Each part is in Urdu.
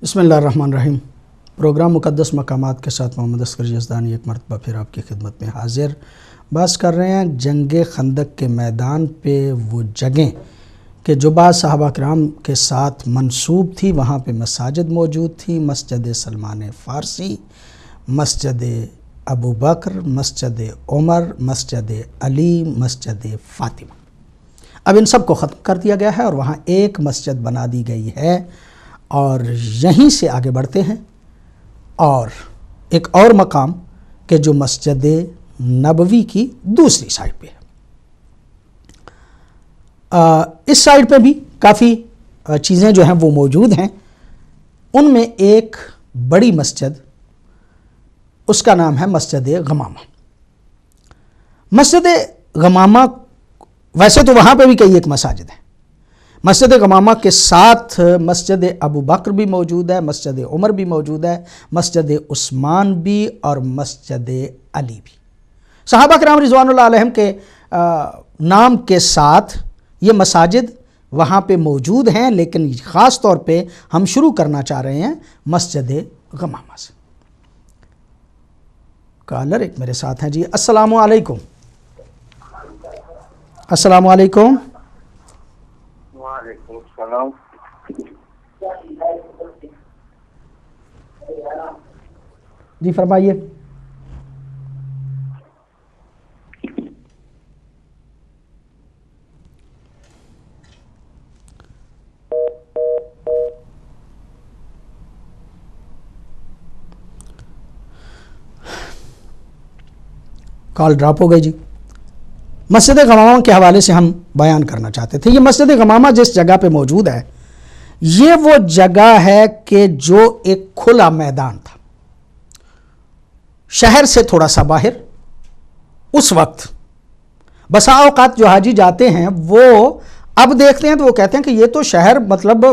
بسم اللہ الرحمن الرحیم۔ پروگرام مقدس مقامات کے ساتھ محمد اصغر یزدانی ایک مرتبہ پھر آپ کی خدمت میں حاضر۔ بات کر رہے ہیں جنگ خندق کے میدان پہ وہ جگہیں کہ جو بعض صحابہ کرام کے ساتھ منسوب تھی، وہاں پہ مساجد موجود تھی، مسجد سلمان فارسی، مسجد ابو بکر، مسجد عمر، مسجد علی، مسجد فاطمہ۔ اب ان سب کو ختم کر دیا گیا ہے اور وہاں ایک مسجد بنا دی گئی ہے، اور یہیں سے آگے بڑھتے ہیں اور ایک اور مقام کہ جو مسجد نبوی کی دوسری سائڈ پہ ہے۔ اس سائڈ پہ بھی کافی چیزیں جو ہیں وہ موجود ہیں۔ ان میں ایک بڑی مسجد، اس کا نام ہے مسجد غمامہ۔ مسجد غمامہ ویسے تو وہاں پہ بھی کئی ایک مساجد ہیں۔ مسجد غمامہ کے ساتھ مسجد ابو بکر بھی موجود ہے، مسجد عمر بھی موجود ہے، مسجد عثمان بھی اور مسجد علی بھی۔ صحابہ کرام رضوان اللہ علیہم کے نام کے ساتھ یہ مساجد وہاں پہ موجود ہیں، لیکن خاص طور پہ ہم شروع کرنا چاہ رہے ہیں مسجد غمامہ سے۔ کالر ایک میرے ساتھ ہیں جی۔ السلام علیکم۔ السلام علیکم۔ وعلیکم السلام۔ جی فرمائیے۔ کال ڈراپ ہو گئی جی۔ مسجد غمامہ کے حوالے سے ہم بیان کرنا چاہتے تھے۔ یہ مسجد غمامہ جس جگہ پہ موجود ہے، یہ وہ جگہ ہے کہ جو ایک کھلا میدان تھا، شہر سے تھوڑا سا باہر۔ اس وقت بسا اوقات جو حاجی جاتے ہیں وہ اب دیکھتے ہیں تو وہ کہتے ہیں کہ یہ تو شہر مطلب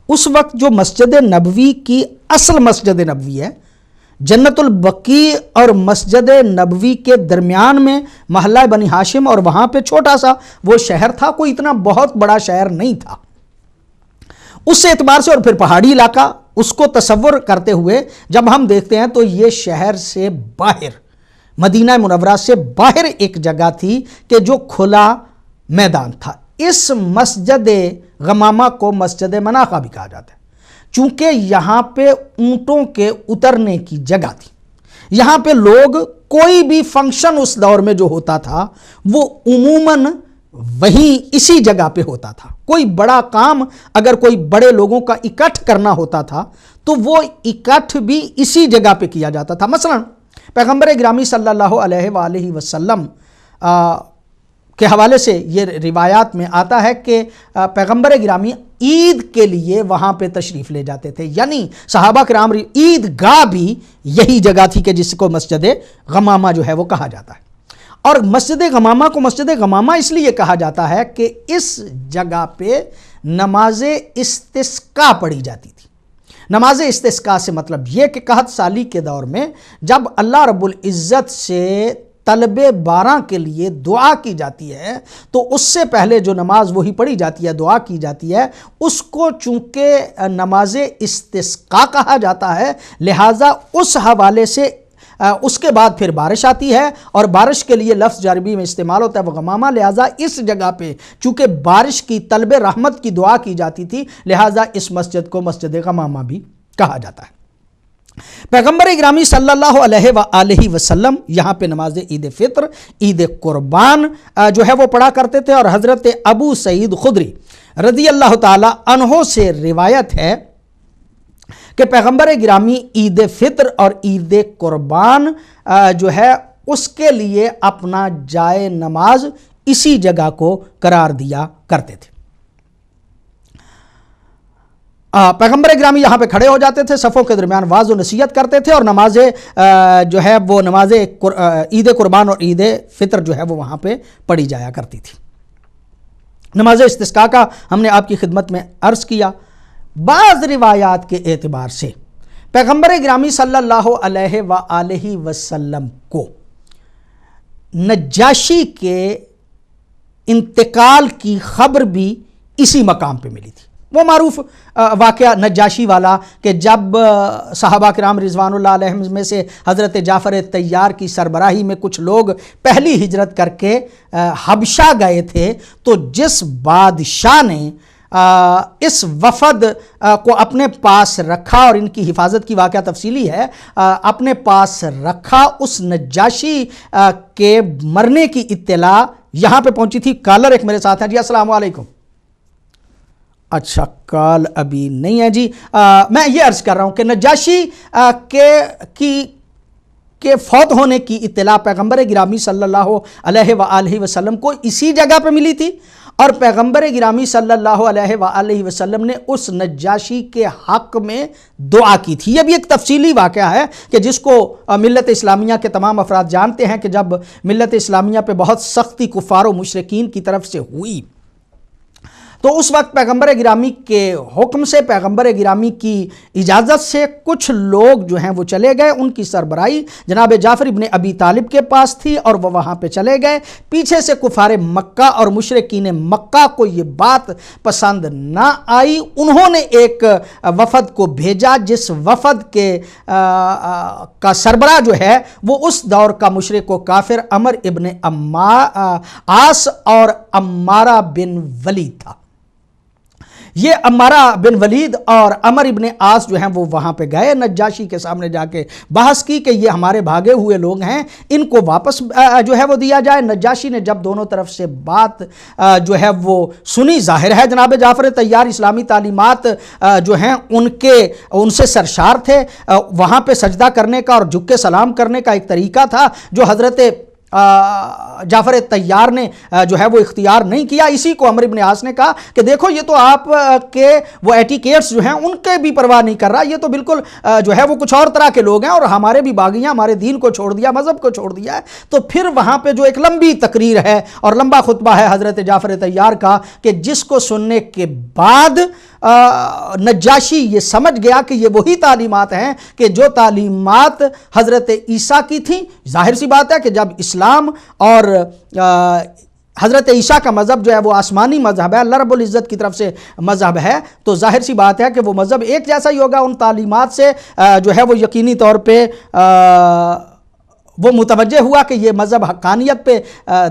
اس وقت جو مسجد نبوی کی اصل مسجد نبوی ہے، جنت البقیع اور مسجد نبوی کے درمیان میں محلہ بنی ہاشم، اور وہاں پہ چھوٹا سا وہ شہر تھا، کوئی اتنا بہت بڑا شہر نہیں تھا۔ اس اعتبار سے اور پھر پہاڑی علاقہ، اس کو تصور کرتے ہوئے جب ہم دیکھتے ہیں تو یہ شہر سے باہر، مدینہ منورہ سے باہر ایک جگہ تھی کہ جو کھلا میدان تھا۔ اس مسجد غمامہ کو مسجد مناخہ بھی کہا جاتا ہے، چونکہ یہاں پہ اونٹوں کے اترنے کی جگہ تھی۔ یہاں پہ لوگ کوئی بھی فنکشن اس دور میں جو ہوتا تھا وہ عموماً وہیں اسی جگہ پہ ہوتا تھا۔ کوئی بڑا کام اگر کوئی بڑے لوگوں کا اکٹھ کرنا ہوتا تھا تو وہ اکٹھ بھی اسی جگہ پہ کیا جاتا تھا۔ مثلا پیغمبر گرامی صلی اللہ علیہ وآلہ وسلم کے حوالے سے یہ روایات میں آتا ہے کہ پیغمبر گرامی عید کے لیے وہاں پہ تشریف لے جاتے تھے، یعنی صحابہ کرام عید گاہ بھی یہی جگہ تھی کہ جس کو مسجد غمامہ جو ہے وہ کہا جاتا ہے۔ اور مسجد غمامہ کو مسجد غمامہ اس لیے کہا جاتا ہے کہ اس جگہ پہ نماز استسقاء پڑھی جاتی تھی۔ نماز استسقاء سے مطلب یہ کہ قحط سالی کے دور میں جب اللہ رب العزت سے طلب باران کے لیے دعا کی جاتی ہے تو اس سے پہلے جو نماز وہی پڑھی جاتی ہے، دعا کی جاتی ہے، اس کو چونکہ نماز استسقاء کہا جاتا ہے، لہٰذا اس حوالے سے اس کے بعد پھر بارش آتی ہے، اور بارش کے لیے لفظ جو عربی میں استعمال ہوتا ہے وہ غمامہ، لہٰذا اس جگہ پہ چونکہ بارش کی طلب رحمت کی دعا کی جاتی تھی، لہٰذا اس مسجد کو مسجد غمامہ بھی کہا جاتا ہے۔ پیغمبر گرامی صلی اللہ علیہ وآلہ وسلم یہاں پہ نماز عید فطر، عید قربان جو ہے وہ پڑھا کرتے تھے، اور حضرت ابو سعید خدری رضی اللہ تعالی عنہ سے روایت ہے کہ پیغمبر گرامی عید فطر اور عید قربان جو ہے اس کے لیے اپنا جائے نماز اسی جگہ کو قرار دیا کرتے تھے۔ پیغمبر گرامی یہاں پہ کھڑے ہو جاتے تھے، صفوں کے درمیان واعظ و نصیحت کرتے تھے، اور نماز جو ہے وہ نماز عید قربان اور عید فطر جو ہے وہ وہاں پہ پڑھی جایا کرتی تھی۔ نماز استسقاء کا ہم نے آپ کی خدمت میں عرض کیا۔ بعض روایات کے اعتبار سے پیغمبر گرامی صلی اللہ علیہ وآلہ وسلم کو نجاشی کے انتقال کی خبر بھی اسی مقام پہ ملی تھی۔ وہ معروف واقعہ نجاشی والا کہ جب صحابہ کرام رضوان اللہ علیہم میں سے حضرت جعفر طیار کی سربراہی میں کچھ لوگ پہلی ہجرت کر کے حبشہ گئے تھے، تو جس بادشاہ نے اس وفد کو اپنے پاس رکھا، اور ان کی حفاظت کی واقعہ تفصیلی ہے، اپنے پاس رکھا، اس نجاشی کے مرنے کی اطلاع یہاں پہ پہنچی تھی۔ کالر ایک میرے ساتھ ہیں جی، السلام علیکم۔ اچھا کال ابھی نہیں ہے جی۔ میں یہ عرض کر رہا ہوں کہ نجاشی کے فوت ہونے کی اطلاع پیغمبر گرامی صلی اللہ علیہ وآلہ وسلم کو اسی جگہ پہ ملی تھی، اور پیغمبر گرامی صلی اللہ علیہ وآلہ وسلم نے اس نجاشی کے حق میں دعا کی تھی۔ یہ بھی ایک تفصیلی واقعہ ہے کہ جس کو ملت اسلامیہ کے تمام افراد جانتے ہیں کہ جب ملت اسلامیہ پہ بہت سختی کفار و مشرکین کی طرف سے ہوئی تو اس وقت پیغمبر گرامی کے حکم سے، پیغمبر گرامی کی اجازت سے کچھ لوگ جو ہیں وہ چلے گئے، ان کی سربراہی جناب جعفر ابن ابی طالب کے پاس تھی، اور وہ وہاں پہ چلے گئے۔ پیچھے سے کفار مکہ اور مشرکین مکہ کو یہ بات پسند نہ آئی، انہوں نے ایک وفد کو بھیجا، جس وفد کا سربراہ جو ہے وہ اس دور کا مشرک و کافر عمر ابن عاص اور عمارہ بن ولید تھا۔ یہ عمارہ بن ولید اور عمر ابن عاص جو ہیں وہ وہاں پہ گئے، نجاشی کے سامنے جا کے بحث کی کہ یہ ہمارے بھاگے ہوئے لوگ ہیں، ان کو واپس جو ہے وہ دیا جائے۔ نجاشی نے جب دونوں طرف سے بات جو ہے وہ سنی، ظاہر ہے جناب جعفر طیار اسلامی تعلیمات جو ہیں ان سے سرشار تھے، وہاں پہ سجدہ کرنے کا اور جھک کے سلام کرنے کا ایک طریقہ تھا جو حضرت جعفر طیار نے جو ہے وہ اختیار نہیں کیا۔ اسی کو عمر ابن عاص نے کہا کہ دیکھو یہ تو آپ کے وہ ایٹیکیٹس جو ہیں ان کے بھی پرواہ نہیں کر رہا، یہ تو بالکل جو ہے وہ کچھ اور طرح کے لوگ ہیں، اور ہمارے بھی باغی ہیں، ہمارے دین کو چھوڑ دیا، مذہب کو چھوڑ دیا ہے۔ تو پھر وہاں پہ جو ایک لمبی تقریر ہے اور لمبا خطبہ ہے حضرت جعفر طیار کا، کہ جس کو سننے کے بعد نجاشی یہ سمجھ گیا کہ یہ وہی تعلیمات ہیں کہ جو تعلیمات حضرت عیسیٰ کی تھیں۔ ظاہر سی بات ہے کہ جب اسلام اور حضرت عیسیٰ کا مذہب جو ہے وہ آسمانی مذہب ہے، اللہ رب العزت کی طرف سے مذہب ہے، تو ظاہر سی بات ہے کہ وہ مذہب ایک جیسا ہی ہوگا۔ ان تعلیمات سے جو ہے وہ یقینی طور پہ وہ متوجہ ہوا کہ یہ مذہب حقانیت پہ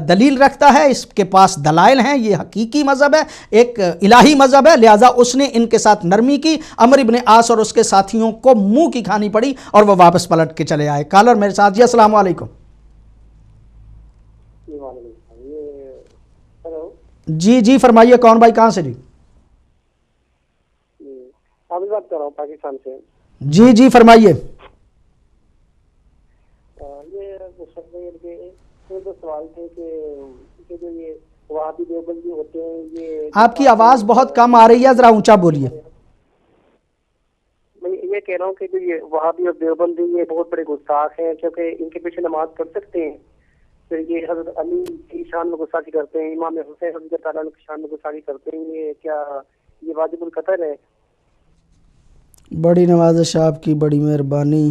دلیل رکھتا ہے، اس کے پاس دلائل ہیں، یہ حقیقی مذہب ہے، ایک الہی مذہب ہے، لہٰذا اس نے ان کے ساتھ نرمی کی۔ عمر ابن عاص اور اس کے ساتھیوں کو منہ کی کھانی پڑی اور وہ واپس پلٹ کے چلے آئے۔ کالر میرے ساتھ جی، السلام علیکم۔ جی جی فرمائیے، کون بھائی، کہاں سے؟ جی بات کر رہا ہوں پاکستان سے۔ جی جی فرمائیے۔ سوال تھے کہ جو یہ وہابی دیوبندی ہوتے ہیں، یہ آپ کی آواز بہت کم آ رہی ہے، ذرا اونچا بولیے۔ میں یہ کہہ رہا ہوں کہ جو یہ وہابی اور دیوبندی یہ بہت بڑے گستاخ ہیں، کیونکہ ان کے پیچھے نماز پڑھ سکتے ہیں، پھر یہ حضرت علی کی شان میں گستاخی کرتے ہیں، امام حسین رضی اللہ تعالیٰ عنہ کی شان میں گستاخی کرتے ہیں، یہ کیا یہ واجب القتل ہے؟ بڑی نوازش آپ کی، بڑی مہربانی۔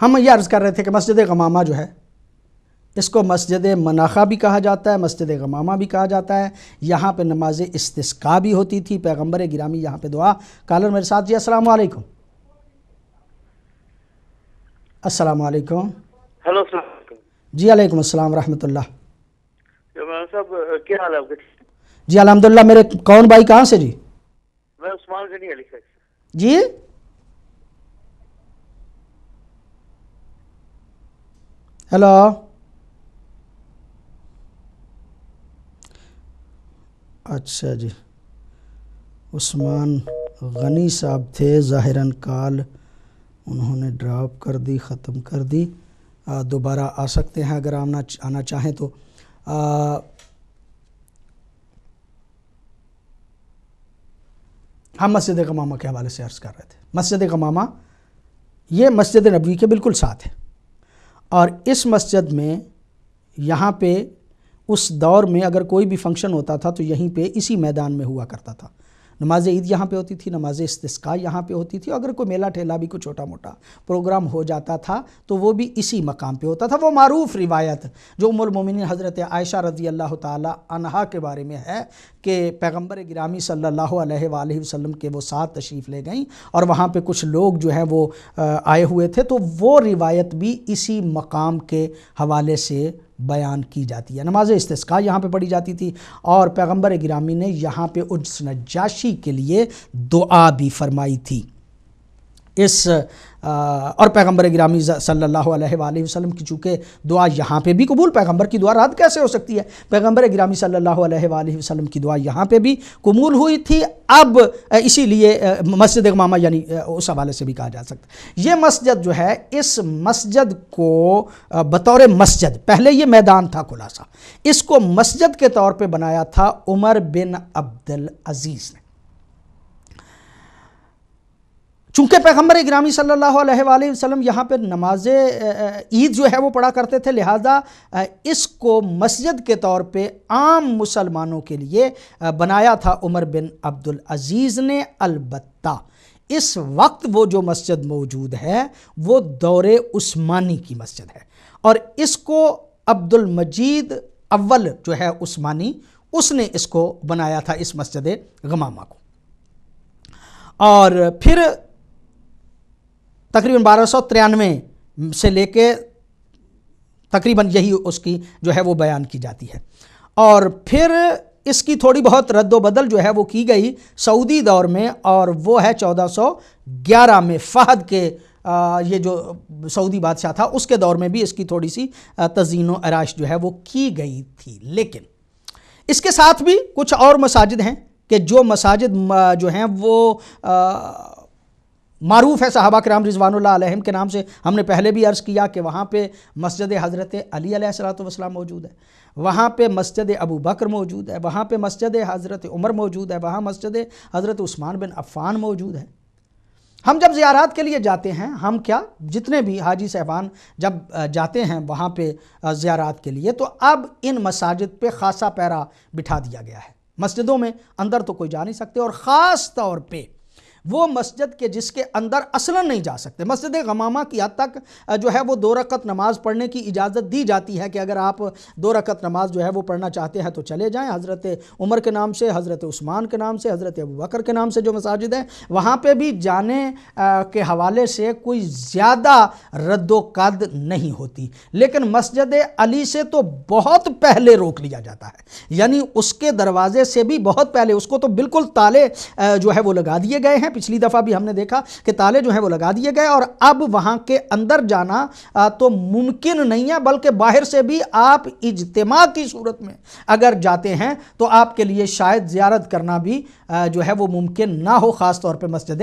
ہم یہ عرض کر رہے تھے کہ مسجد غمامہ جو ہے اس کو مسجد مناخہ بھی کہا جاتا ہے، مسجد غمامہ بھی کہا جاتا ہے، یہاں پہ نماز استسقاء بھی ہوتی تھی، پیغمبر گرامی یہاں پہ دعا۔ کالر میرے ساتھ جی، السلام علیکم۔ السلام علیکم۔ ہلو، السلام علیکم۔ جی علیکم السلام ورحمۃ اللہ۔ صاحب کیا حال ہے آپ کے؟ جی الحمدللہ۔ میرے کون بھائی، کہاں سے؟ جی میں عثمان غنی علی سے۔ جی ہیلو، اچھا جی، عثمان غنی صاحب تھے، ظاہراً کال انہوں نے ڈراپ کر دی، ختم کر دی۔ دوبارہ آ سکتے ہیں اگر آنا چاہیں تو۔ ہم مسجد غمامہ کے حوالے سے عرض کر رہے تھے۔ مسجد غمامہ یہ مسجد نبوی کے بالکل ساتھ ہے، اور اس مسجد میں یہاں پہ اس دور میں اگر کوئی بھی فنکشن ہوتا تھا تو یہیں پہ اسی میدان میں ہوا کرتا تھا۔ نماز عید یہاں پہ ہوتی تھی، نماز استسقاء یہاں پہ ہوتی تھی، اگر کوئی میلہ ٹھیلا بھی کوئی چھوٹا موٹا پروگرام ہو جاتا تھا تو وہ بھی اسی مقام پہ ہوتا تھا۔ وہ معروف روایت جو ام المومنین حضرت عائشہ رضی اللہ تعالی عنہا کے بارے میں ہے کہ پیغمبر گرامی صلی اللہ علیہ وآلہ وسلم کے وہ ساتھ تشریف لے گئیں اور وہاں پہ کچھ لوگ جو ہیں وہ آئے ہوئے تھے، تو وہ روایت بھی اسی مقام کے حوالے سے بیان کی جاتی ہے۔ نماز استسقاء یہاں پہ پڑھی جاتی تھی اور پیغمبر گرامی نے یہاں پہ عجز نجاشی کے لیے دعا بھی فرمائی تھی۔ اور پیغمبر گرامی صلی اللہ علیہ وآلہ وسلم کی چونکہ دعا یہاں پہ بھی قبول، پیغمبر کی دعا رد کیسے ہو سکتی ہے؟ پیغمبر گرامی صلی اللہ علیہ وآلہ وسلم کی دعا یہاں پہ بھی قبول ہوئی تھی۔ اب اسی لیے مسجد غمامہ یعنی اس حوالے سے بھی کہا جا سکتا ہے۔ یہ مسجد جو ہے، اس مسجد کو بطور مسجد، پہلے یہ میدان تھا کھلا سا، اس کو مسجد کے طور پہ بنایا تھا عمر بن عبدالعزیز نے۔ چونکہ پیغمبر گرامی صلی اللہ علیہ وآلہ وسلم یہاں پہ نماز عید جو ہے وہ پڑھا کرتے تھے، لہٰذا اس کو مسجد کے طور پہ عام مسلمانوں کے لیے بنایا تھا عمر بن عبدالعزیز نے۔ البتہ اس وقت وہ جو مسجد موجود ہے وہ دور عثمانی کی مسجد ہے، اور اس کو عبد المجید اول جو ہے عثمانی، اس نے اس کو بنایا تھا، اس مسجد غمامہ کو۔ اور پھر تقریباً 1293 سے لے کے تقریباً یہی اس کی جو ہے وہ بیان کی جاتی ہے، اور پھر اس کی تھوڑی بہت رد و بدل جو ہے وہ کی گئی سعودی دور میں، اور وہ ہے 1411 میں فہد کے یہ جو سعودی بادشاہ تھا اس کے دور میں بھی اس کی تھوڑی سی تزئین و آرائش جو ہے وہ کی گئی تھی۔ لیکن اس کے ساتھ بھی کچھ اور مساجد ہیں کہ جو مساجد جو ہیں وہ معروف ہے صحابہ کرام رضوان اللہ علیہم کے نام سے۔ ہم نے پہلے بھی عرض کیا کہ وہاں پہ مسجد حضرت علی علیہ السلام موجود ہے، وہاں پہ مسجد ابو بکر موجود ہے، وہاں پہ مسجد حضرت عمر موجود ہے، وہاں مسجد حضرت عثمان بن عفان موجود ہے۔ ہم جب زیارات کے لیے جاتے ہیں، ہم کیا جتنے بھی حاجی صاحبان جب جاتے ہیں وہاں پہ زیارات کے لیے، تو اب ان مساجد پہ خاصا پیرا بٹھا دیا گیا ہے۔ مسجدوں میں اندر تو کوئی جا نہیں سکتے، اور خاص طور پہ وہ مسجد کے جس کے اندر اصلاً نہیں جا سکتے۔ مسجد غمامہ کی حد تک جو ہے وہ 2 رکعت نماز پڑھنے کی اجازت دی جاتی ہے کہ اگر آپ 2 رکعت نماز جو ہے وہ پڑھنا چاہتے ہیں تو چلے جائیں۔ حضرت عمر کے نام سے، حضرت عثمان کے نام سے، حضرت ابو بکر کے نام سے جو مساجد ہیں، وہاں پہ بھی جانے کے حوالے سے کوئی زیادہ رد و قد نہیں ہوتی، لیکن مسجد علی سے تو بہت پہلے روک لیا جاتا ہے، یعنی اس کے دروازے سے بھی بہت پہلے اس کو تو بالکل تالے جو ہے وہ لگا دیے گئے ہیں۔ پچھلی دفعہ بھی ہم نے دیکھا کہ تالے جو ہیں وہ لگا دیے گئے، اور اب وہاں کے اندر جانا تو ممکن نہیں ہے، بلکہ باہر سے بھی آپ اجتماع کی صورت میں اگر جاتے ہیں تو آپ کے لیے شاید زیارت کرنا بھی جو ہے وہ ممکن نہ ہو، خاص طور پہ مسجد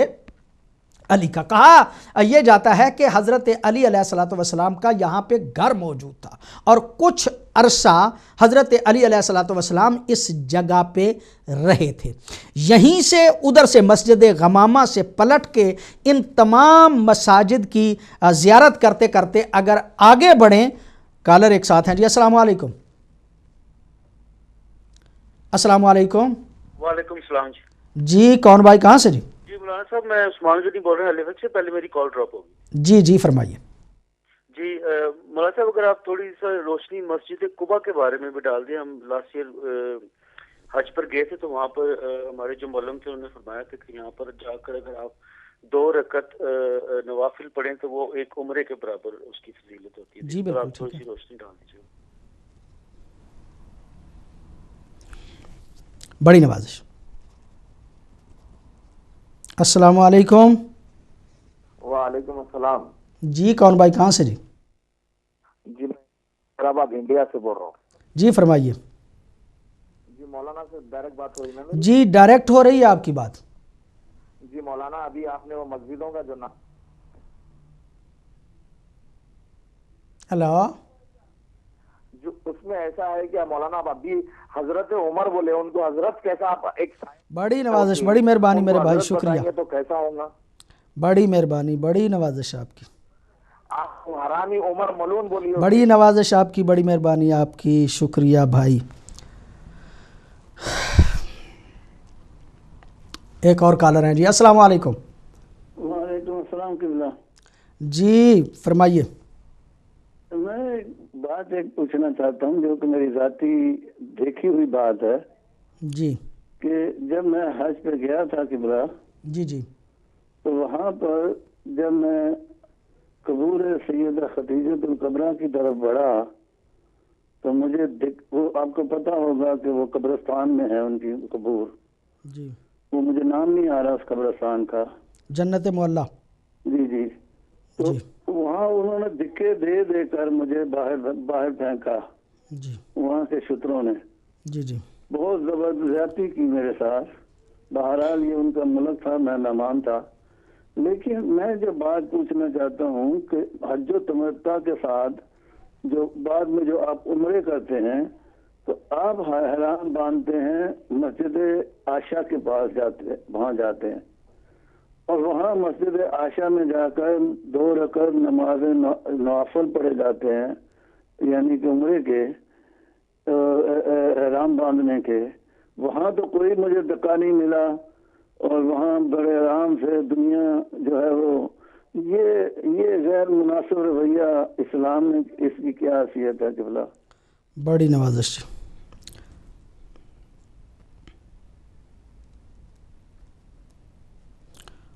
علی کا۔ کہا یہ جاتا ہے کہ حضرت علی علیہ السلام کا یہاں پہ گھر موجود تھا، اور کچھ عرصہ حضرت علی علیہ السلام اس جگہ پہ رہے تھے۔ یہیں سے ادھر سے مسجد غمامہ سے پلٹ کے ان تمام مساجد کی زیارت کرتے کرتے اگر آگے بڑھیں، کالر ایک ساتھ ہیں جی، السلام علیکم۔ السلام علیکم۔ وعلیکم السلام جی کون بھائی، کہاں سے؟ جی مولانا صاحب میں عثمان غنی بول رہا ہوں ہیلی فیکس سے، پہلے میری کال ڈراپ ہوگی۔ جی فرمائیے۔ جی مولانا صاحب اگر آپ تھوڑی سا روشنی مسجد قباء کے بارے میں بھی ڈال دیں۔ ہم لاسٹ ایئر حج پر گئے تھے تو وہاں پر ہمارے جو مولم تھے انہوں نے فرمایا کہ یہاں پر جا کر اگر آپ 2 رکعت نوافل پڑھیں تو وہ ایک عمرے کے برابر اس کی فضیلت ہوتی ہے۔ جی بالکل، آپ تھوڑی سی روشنی ڈال دیجیے۔ بڑی نوازش۔ السلام علیکم۔ وعلیکم السلام۔ جی کون بھائی، کہاں سے؟ جی میں حیدرآباد انڈیا سے بول رہا ہوں۔ جی فرمائیے۔ جی مولانا سے ڈائریکٹ بات ہو رہی ہے نا؟ جی ڈائریکٹ ہو رہی ہے آپ کی بات۔ جی مولانا ابھی آپ نے وہ مسجدوں کا جو نا ہلو، جو اس میں ایسا ہے کہ مولانا آپ ابھی حضرت عمر بولے، ان کو حضرت کیسا آپ ایک بڑی نوازش، بڑی مہربانی میرے بھائی، شکریہ، تو کیسا ہوگا؟ بڑی مہربانی، بڑی نوازش آپ کی، آپ حرامی عمر ملون بولی، بڑی نوازش آپ کی، بڑی مہربانی آپ کی، شکریہ بھائی۔ ایک اور کالر ہیں جی، السلام علیکم۔ وعلیکم السلام قبلہ۔ جی فرمائیے۔ میں بات ایک پوچھنا چاہتا ہوں جو کہ میری ذاتی دیکھی ہوئی بات ہے جی کہ جب میں حج پہ گیا تھا قبلہ، جی جی تو وہاں پر جب میں قبور سیدہ خدیجہ الکبریٰ کی طرف بڑھا تو مجھے وہ آپ کو پتہ ہوگا کہ وہ قبرستان میں ہے ان کی قبور، جی وہ مجھے نام نہیں آ رہا اس قبرستان کا، جنت معلیٰ۔ جی جی، تو جی وہاں انہوں نے دھکے دے دے کر مجھے باہر پھینکا جی وہاں کے شتروں نے، جی جی بہت زبردست زیادتی کی میرے ساتھ۔ بہرحال یہ ان کا ملک تھا، میں مہمان تھا، لیکن میں جو بات پوچھنا چاہتا ہوں کہ حج و تمتع کے ساتھ جو بعد میں جو آپ عمرے کرتے ہیں تو آپ حرام باندھتے ہیں، مسجد عائشہ کے پاس وہاں جاتے ہیں، اور وہاں مسجد عائشہ میں جا کر 2 رکعت نماز نوافل پڑھے جاتے ہیں، یعنی کہ عمرے کے احرام باندھنے کے۔ وہاں تو کوئی مجھے دھکا نہیں ملا، اور وہاں بڑے آرام سے دنیا جو ہے وہ یہ غیر مناسب رویہ اسلام میں اس کی کیا حیثیت ہے قبلہ؟ بڑی نوازش۔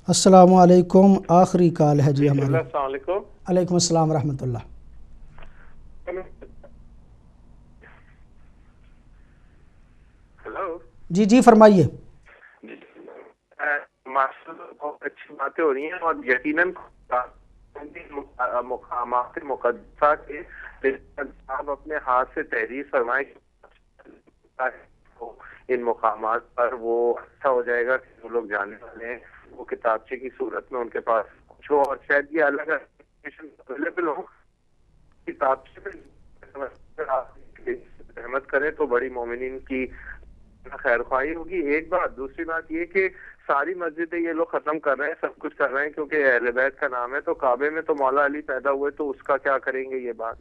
السلام علیکم، آخری کال ہے جی ہماری۔ السلام علیکم۔ علیکم السلام ورحمۃ اللہ۔ ہلو جی جی فرمائیے۔ ماشاء اللہ بہت اچھی باتیں ہو رہی ہیں، اور یقیناً مقامات مقدسہ کے آپ اپنے ہاتھ سے تحریر فرمائیں ان مقامات پر، وہ اچھا ہو جائے گا کہ جو لوگ جانے والے ہیں وہ کتابچے کی صورت میں ان کے پاس کچھ ہو، اور شاید یہ الگ اویلیبل ہو کتابچے میں رحمت کریں تو بڑی مومنین کی خیر خواہی ہوگی۔ ایک بات، دوسری بات یہ کہ ساری مسجدیں یہ لوگ ختم کر رہے ہیں، سب کچھ کر رہے ہیں کیونکہ اہل بیت کا نام ہے، تو کعبے میں تو مولا علی پیدا ہوئے تو اس کا کیا کریں گے یہ بات۔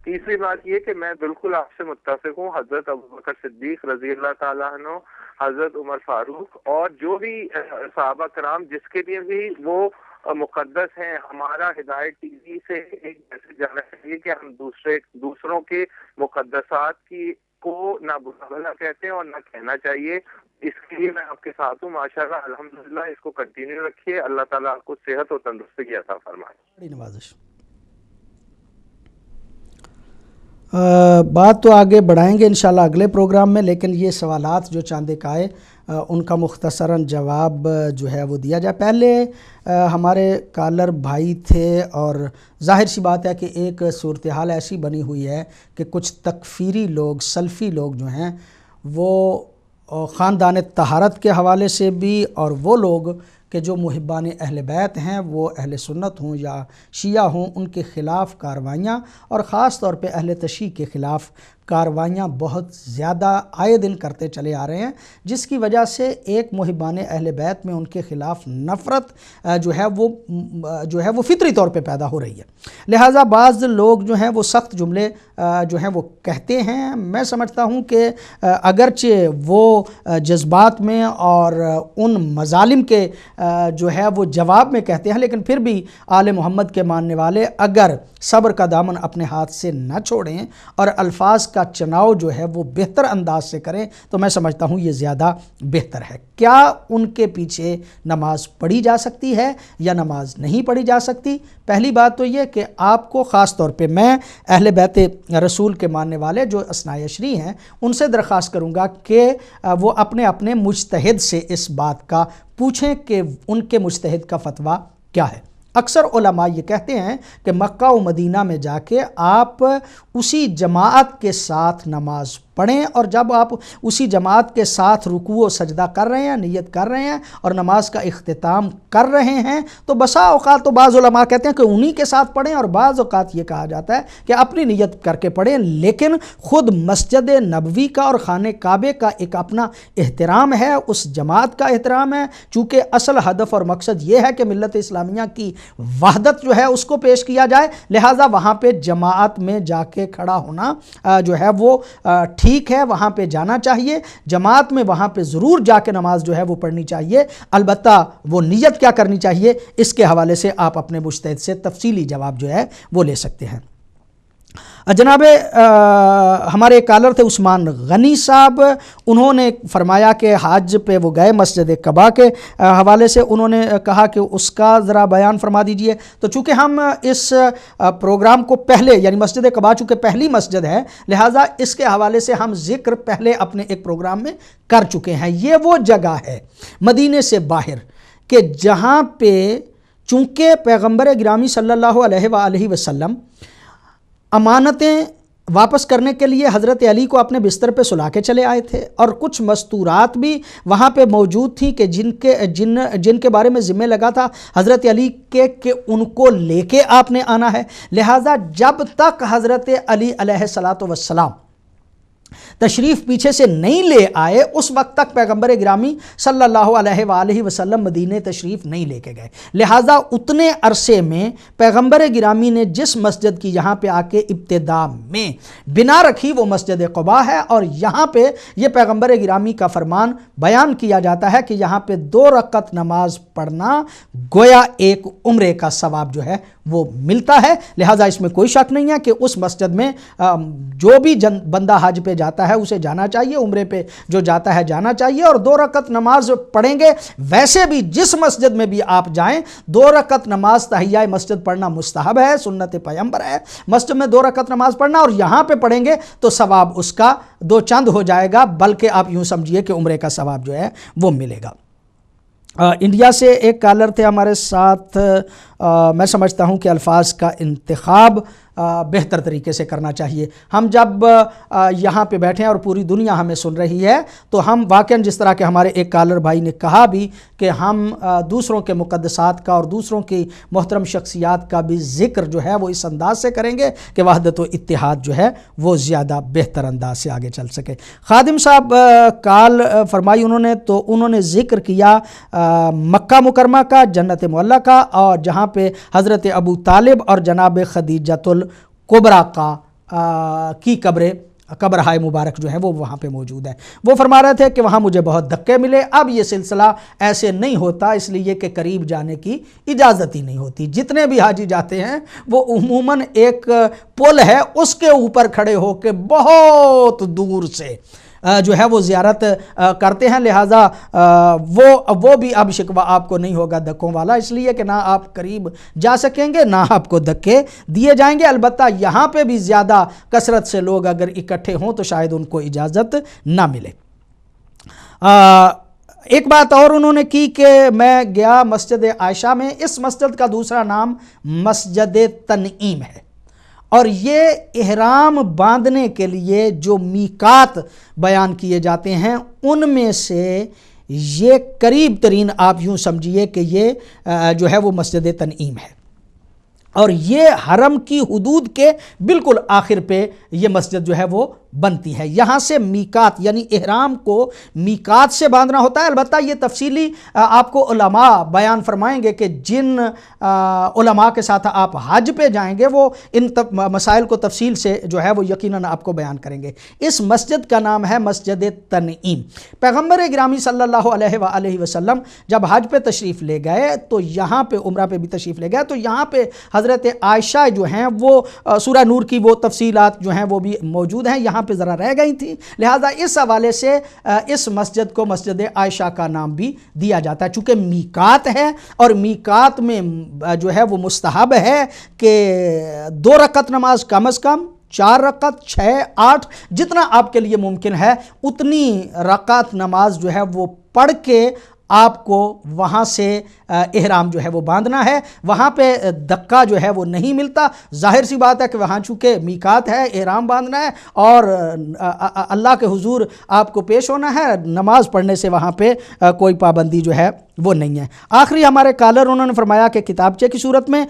تیسری بات یہ کہ میں بالکل آپ سے متفق ہوں، حضرت ابوبکر صدیق رضی اللہ تعالیٰ عنہ، حضرت عمر فاروق اور جو بھی صحابہ کرام جس کے لیے بھی وہ مقدس ہیں، ہمارا ہدایت ٹی وی سے ایک میسج جانا چاہیے کہ ہم دوسروں کے مقدسات کی کو نہ برا بھلا کہتے ہیں اور نہ کہنا چاہیے۔ اس کے لیے میں آپ کے ساتھ ہوں ماشاءاللہ، الحمدللہ، اس کو کنٹینیو رکھیے، اللہ تعالیٰ آپ کو صحت اور تندرستی عطا فرمائے۔ بڑی نوازش۔ بات تو آگے بڑھائیں گے انشاءاللہ اگلے پروگرام میں، لیکن یہ سوالات جو چاند ایک آئے ان کا مختصراً جواب جو ہے وہ دیا جائے۔ پہلے ہمارے کالر بھائی تھے، اور ظاہر سی بات ہے کہ ایک صورتحال ایسی بنی ہوئی ہے کہ کچھ تکفیری لوگ، سلفی لوگ جو ہیں وہ خاندان طہارت کے حوالے سے بھی، اور وہ لوگ کہ جو محبان اہل بیت ہیں وہ اہل سنت ہوں یا شیعہ ہوں، ان کے خلاف کارروائیاں، اور خاص طور پہ اہل تشیع کے خلاف کارروائیاں بہت زیادہ آئے دن کرتے چلے آ رہے ہیں، جس کی وجہ سے ایک محبان اہل بیت میں ان کے خلاف نفرت جو ہے وہ فطری طور پہ پیدا ہو رہی ہے۔ لہٰذا بعض لوگ جو ہیں وہ سخت جملے جو ہیں وہ کہتے ہیں۔ میں سمجھتا ہوں کہ اگرچہ وہ جذبات میں اور ان مظالم کے جو ہے وہ جواب میں کہتے ہیں، لیکن پھر بھی آل محمد کے ماننے والے اگر صبر کا دامن اپنے ہاتھ سے نہ چھوڑیں اور الفاظ کا چناؤ جو ہے وہ بہتر انداز سے کریں تو میں سمجھتا ہوں یہ زیادہ بہتر ہے۔ کیا ان کے پیچھے نماز پڑھی جا سکتی ہے یا نماز نہیں پڑھی جا سکتی؟ پہلی بات تو یہ کہ آپ کو خاص طور پہ میں اہل بیت رسول کے ماننے والے جو اثناء عشری ہیں ان سے درخواست کروں گا کہ وہ اپنے اپنے مجتہد سے اس بات کا پوچھیں کہ ان کے مجتہد کا فتویٰ کیا ہے۔ اکثر علماء یہ کہتے ہیں کہ مکہ و مدینہ میں جا کے آپ اسی جماعت کے ساتھ نماز پڑھیں، اور جب آپ اسی جماعت کے ساتھ رکوع و سجدہ کر رہے ہیں، نیت کر رہے ہیں اور نماز کا اختتام کر رہے ہیں تو بسا اوقات تو بعض علماء کہتے ہیں کہ انہی کے ساتھ پڑھیں، اور بعض اوقات یہ کہا جاتا ہے کہ اپنی نیت کر کے پڑھیں، لیکن خود مسجد نبوی کا اور خانہ کعبے کا ایک اپنا احترام ہے، اس جماعت کا احترام ہے، چونکہ اصل ہدف اور مقصد یہ ہے کہ ملت اسلامیہ کی وحدت جو ہے اس کو پیش کیا جائے، لہٰذا وہاں پہ جماعت میں جا کے کھڑا ہونا جو ہے وہ ٹھیک ہے، وہاں پہ جانا چاہیے، جماعت میں وہاں پہ ضرور جا کے نماز جو ہے وہ پڑھنی چاہیے، البتہ وہ نیت کیا کرنی چاہیے اس کے حوالے سے آپ اپنے مجتہد سے تفصیلی جواب جو ہے وہ لے سکتے ہیں۔ جناب ہمارے کالر تھے عثمان غنی صاحب، انہوں نے فرمایا کہ حج پہ وہ گئے، مسجد قباء کے حوالے سے انہوں نے کہا کہ اس کا ذرا بیان فرما دیجئے۔ تو چونکہ ہم اس پروگرام کو پہلے، یعنی مسجد قباء چونکہ پہلی مسجد ہے، لہٰذا اس کے حوالے سے ہم ذکر پہلے اپنے ایک پروگرام میں کر چکے ہیں۔ یہ وہ جگہ ہے مدینے سے باہر کہ جہاں پہ چونکہ پیغمبر گرامی صلی اللہ علیہ وآلہ وسلم امانتیں واپس کرنے کے لیے حضرت علی کو اپنے بستر پہ سلا کے چلے آئے تھے، اور کچھ مستورات بھی وہاں پہ موجود تھیں کہ جن کے بارے میں ذمہ لگا تھا حضرت علی کے کہ ان کو لے کے آپ نے آنا ہے۔ لہٰذا جب تک حضرت علی علیہ السلام تشریف پیچھے سے نہیں لے آئے، اس وقت تک پیغمبر گرامی صلی اللہ علیہ وآلہ وسلم مدینے تشریف نہیں لے کے گئے۔ لہٰذا اتنے عرصے میں پیغمبر گرامی نے جس مسجد کی یہاں پہ آ کے ابتدا میں بنا رکھی وہ مسجد قباء ہے، اور یہاں پہ یہ پیغمبر گرامی کا فرمان بیان کیا جاتا ہے کہ یہاں پہ 2 رکعت نماز پڑھنا گویا ایک عمرے کا ثواب جو ہے وہ ملتا ہے۔ لہٰذا اس میں کوئی شک نہیں ہے کہ اس مسجد میں جو بھی بندہ حج پہ جاتا ہے اسے جانا چاہیے، عمرے پہ جو جاتا ہے جانا چاہیے، اور 2 رکعت نماز پڑھیں گے۔ ویسے بھی جس مسجد میں بھی آپ جائیں 2 رکعت نماز تحیہ مسجد پڑھنا مستحب ہے، سنت پیغمبر ہے مسجد میں 2 رکعت نماز پڑھنا، اور یہاں پہ پڑھیں گے تو ثواب اس کا 2 چند ہو جائے گا، بلکہ آپ یوں سمجھیے کہ عمرے کا ثواب جو ہے وہ ملے گا۔ انڈیا سے ایک کالر تھے ہمارے ساتھ، میں سمجھتا ہوں کہ الفاظ کا انتخاب بہتر طریقے سے کرنا چاہیے۔ ہم جب یہاں پہ بیٹھے ہیں اور پوری دنیا ہمیں سن رہی ہے تو ہم واقعاً جس طرح کہ ہمارے ایک کالر بھائی نے کہا بھی کہ ہم دوسروں کے مقدسات کا اور دوسروں کی محترم شخصیات کا بھی ذکر جو ہے وہ اس انداز سے کریں گے کہ وحدت و اتحاد جو ہے وہ زیادہ بہتر انداز سے آگے چل سکے۔ خادم صاحب کال فرمائی انہوں نے ذکر کیا مکہ مکرمہ کا، جنت معلیٰ کا، اور جہاں پہ حضرت ابو طالب اور جناب خدیجۃ الکبریٰ کی قبر ہائے مبارک جو ہے وہ وہاں پہ موجود ہے۔ وہ فرما رہے تھے کہ وہاں مجھے بہت دھکے ملے، اب یہ سلسلہ ایسے نہیں ہوتا، اس لیے کہ قریب جانے کی اجازت ہی نہیں ہوتی۔ جتنے بھی حاجی جاتے ہیں وہ عموماً ایک پل ہے اس کے اوپر کھڑے ہو کے بہت دور سے جو ہے وہ زیارت کرتے ہیں، لہٰذا وہ بھی اب شکوہ آپ کو نہیں ہوگا دھکوں والا، اس لیے کہ نہ آپ قریب جا سکیں گے نہ آپ کو دھکے دیے جائیں گے۔ البتہ یہاں پہ بھی زیادہ کثرت سے لوگ اگر اکٹھے ہوں تو شاید ان کو اجازت نہ ملے۔ ایک بات اور انہوں نے کی کہ میں گیا مسجد عائشہ میں، اس مسجد کا دوسرا نام مسجد تنعیم ہے، اور یہ احرام باندھنے کے لیے جو میقات بیان کیے جاتے ہیں ان میں سے یہ قریب ترین آپ یوں سمجھیے کہ یہ جو ہے وہ مسجد تنعیم ہے، اور یہ حرم کی حدود کے بالکل آخر پہ یہ مسجد جو ہے وہ بنتی ہے۔ یہاں سے میقات یعنی احرام کو میقات سے باندھنا ہوتا ہے۔ البتہ یہ تفصیلی آپ کو علماء بیان فرمائیں گے کہ جن علماء کے ساتھ آپ حج پہ جائیں گے وہ ان مسائل کو تفصیل سے جو ہے وہ یقیناً آپ کو بیان کریں گے۔ اس مسجد کا نام ہے مسجد تنعیم۔ پیغمبر گرامی صلی اللہ علیہ وآلہ وسلم جب حج پہ تشریف لے گئے تو یہاں پہ عمرہ پہ بھی تشریف لے گئے تو یہاں پہ حضرت عائشہ جو ہیں وہ سورہ نور کی وہ تفصیلات جو ہیں وہ بھی موجود ہیں، یہاں پہ ذرا رہ گئی تھیں، لہٰذا اس حوالے سے اس مسجد کو مسجد عائشہ کا نام بھی دیا جاتا ہے، چونکہ میقات ہے اور میقات میں جو ہے وہ مستحب ہے کہ 2 رکعت نماز کم از کم، 4 رکعت، 6، 8 جتنا آپ کے لیے ممکن ہے اتنی رکعت نماز جو ہے وہ پڑھ کے آپ کو وہاں سے احرام جو ہے وہ باندھنا ہے۔ وہاں پہ دھکا جو ہے وہ نہیں ملتا، ظاہر سی بات ہے کہ وہاں چونکہ میقات ہے، احرام باندھنا ہے اور اللہ کے حضور آپ کو پیش ہونا ہے، نماز پڑھنے سے وہاں پہ کوئی پابندی جو ہے وہ نہیں ہے۔ آخری ہمارے کالر انہوں نے فرمایا کہ کتابچے کی صورت میں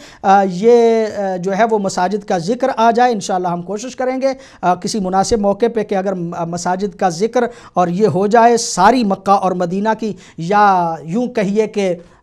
یہ جو ہے وہ مساجد کا ذکر آ جائے، انشاءاللہ ہم کوشش کریں گے کسی مناسب موقع پہ کہ اگر مساجد کا ذکر اور یہ ہو جائے ساری مکہ اور مدینہ کی، یا یوں کہیے کہ